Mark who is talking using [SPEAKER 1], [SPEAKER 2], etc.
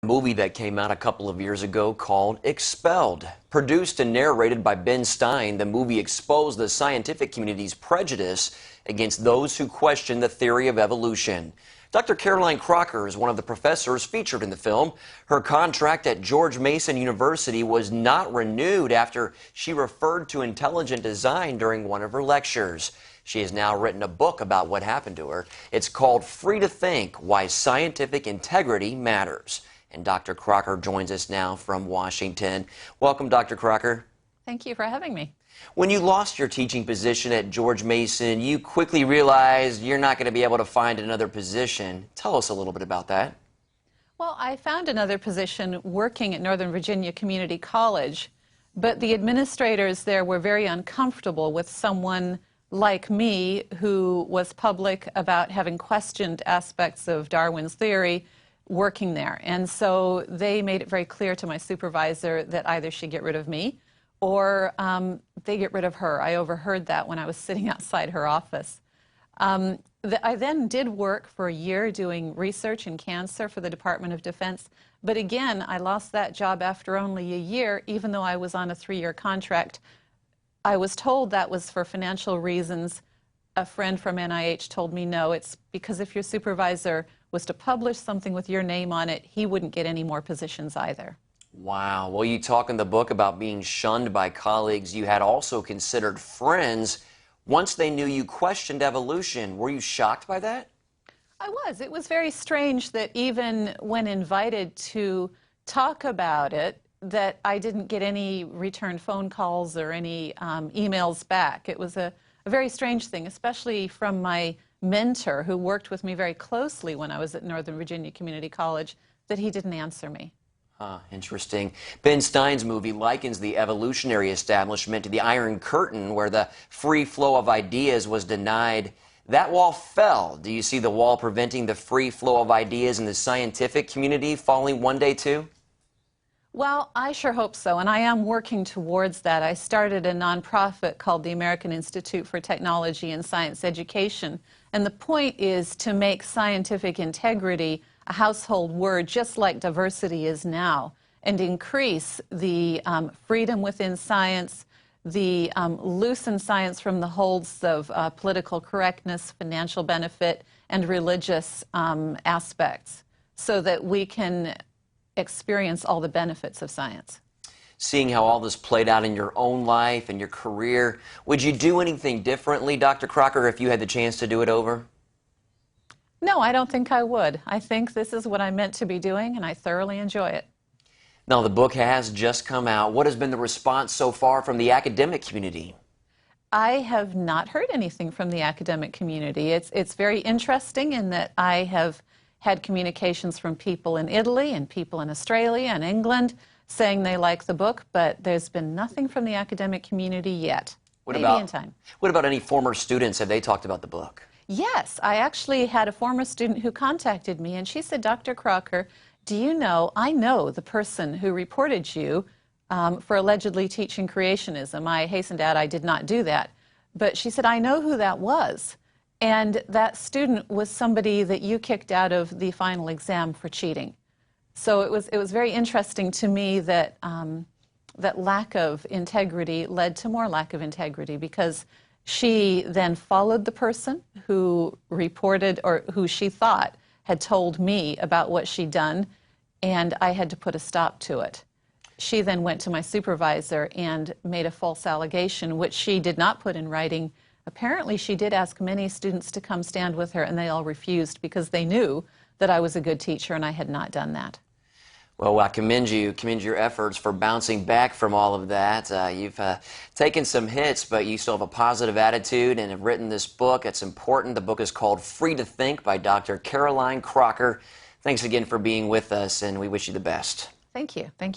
[SPEAKER 1] Movie that came out a couple of years ago called Expelled. Produced and narrated by Ben Stein, the movie exposed the scientific community's prejudice against those who question the theory of evolution. Dr. Caroline Crocker is one of the professors featured in the film. Her contract at George Mason University was not renewed after she referred to intelligent design during one of her lectures. She has now written a book about what happened to her. It's called Free to Think: Why Scientific Integrity Matters. And Dr. Crocker joins us now from Washington. Welcome, Dr. Crocker.
[SPEAKER 2] Thank you for having me.
[SPEAKER 1] When you lost your teaching position at George Mason, you quickly realized you're not going to be able to find another position. Tell us a little bit about that.
[SPEAKER 2] Well, I found another position working at Northern Virginia Community College, but the administrators there were very uncomfortable with someone like me who was public about having questioned aspects of Darwin's theory working there. And so they made it very clear to my supervisor that either she get rid of me or they get rid of her. I overheard that when I was sitting outside her office. I then did work for a year doing research in cancer for the Department of Defense. But again, I lost that job after only a year, even though I was on a 3-year contract. I was told that was for financial reasons. A friend from NIH told me no, it's because if your supervisor was to publish something with your name on it, he wouldn't get any more positions either.
[SPEAKER 1] Wow. Well, you talk in the book about being shunned by colleagues you had also considered friends. Once they knew you questioned evolution, were you shocked by that?
[SPEAKER 2] I was. It was very strange that even when invited to talk about it, that I didn't get any return phone calls or any emails back. It was a very strange thing, especially from my mentor who worked with me very closely when I was at Northern Virginia Community College, that he didn't answer me.
[SPEAKER 1] Interesting. Ben Stein's movie likens the evolutionary establishment to the Iron Curtain, where the free flow of ideas was denied. That wall fell. Do you see the wall preventing the free flow of ideas in the scientific community falling one day too?
[SPEAKER 2] Well, I sure hope so, and I am working towards that. I started a nonprofit called the American Institute for Technology and Science Education, and the point is to make scientific integrity a household word, just like diversity is now, and increase the freedom within science, the loosen science from the holds of political correctness, financial benefit, and religious aspects, so that we can experience all the benefits of science.
[SPEAKER 1] Seeing how all this played out in your own life and your career, would you do anything differently, Dr. Crocker, if you had the chance to do it over?
[SPEAKER 2] No, I don't think I would. I think this is what I'm meant to be doing, and I thoroughly enjoy it.
[SPEAKER 1] Now, the book has just come out. What has been the response so far from the academic community?
[SPEAKER 2] I have not heard anything from the academic community. It's very interesting in that I have had communications from people in Italy and people in Australia and England saying they like the book, but there's been nothing from the academic community yet. Maybe in time.
[SPEAKER 1] What about any former students? Have they talked about the book?
[SPEAKER 2] Yes, I actually had a former student who contacted me, and she said, Dr. Crocker, do you know, I know the person who reported you for allegedly teaching creationism. I hasten to add I did not do that. But she said, I know who that was. And that student was somebody that you kicked out of the final exam for cheating. So it was very interesting to me that that lack of integrity led to more lack of integrity, because she then followed the person who reported, or who she thought had told me about what she'd done, and I had to put a stop to it. She then went to my supervisor and made a false allegation, which she did not put in writing. Apparently, she did ask many students to come stand with her, and they all refused because they knew that I was a good teacher and I had not done that.
[SPEAKER 1] Well, I commend your efforts for bouncing back from all of that. You've taken some hits, but you still have a positive attitude and have written this book. It's important. The book is called Free to Think by Dr. Caroline Crocker. Thanks again for being with us, and we wish you the best.
[SPEAKER 2] Thank you. Thank you.